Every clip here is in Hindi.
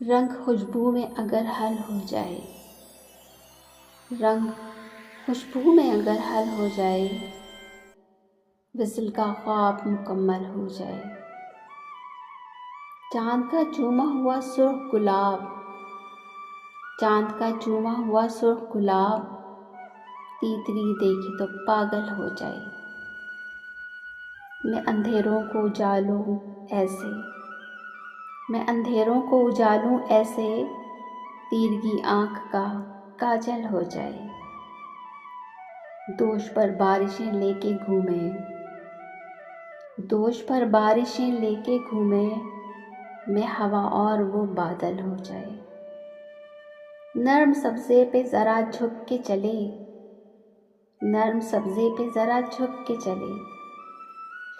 रंग खुशबू में अगर हल हो जाए, रंग खुशबू में अगर हल हो जाए, विसल का ख्वाब मुकम्मल हो जाए। चांद का चूमा हुआ सुर्ख गुलाब, चांद का चूमा हुआ सुर्ख गुलाब, तीतरी देखे तो पागल हो जाए। मैं अंधेरों को उजालूं ऐसे, मैं अंधेरों को उजालूं ऐसे, तीरगी आँख का काजल हो जाए। दोष पर बारिशें लेके घूमे, दोष पर बारिशें लेके घूमे, मैं हवा और वो बादल हो जाए। नर्म सब्ज़े पे ज़रा झुक के चले, नर्म सब्ज़े पे ज़रा झुक के चले,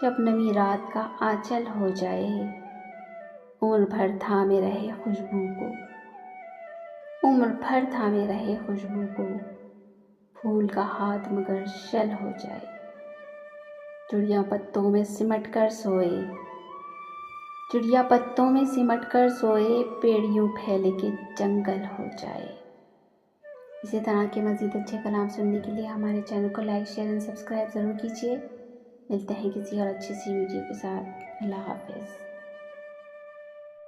शबनमी रात का आंचल हो जाए। उम्र भर थामे रहे खुशबू को, उम्र भर थामे रहे खुशबू को, फूल का हाथ मगर शल हो जाए। चिड़िया पत्तों में सिमट कर सोए, चिड़िया पत्तों में सिमट कर सोए, पेड़ यूं फैले के जंगल हो जाए। इसी तरह के मज़ीद अच्छे कलाम सुनने के लिए हमारे चैनल को लाइक, शेयर एंड सब्सक्राइब ज़रूर कीजिए। मिलते हैं किसी और अच्छी सी वीडियो के साथ। अल्लाह हाफ़िज़।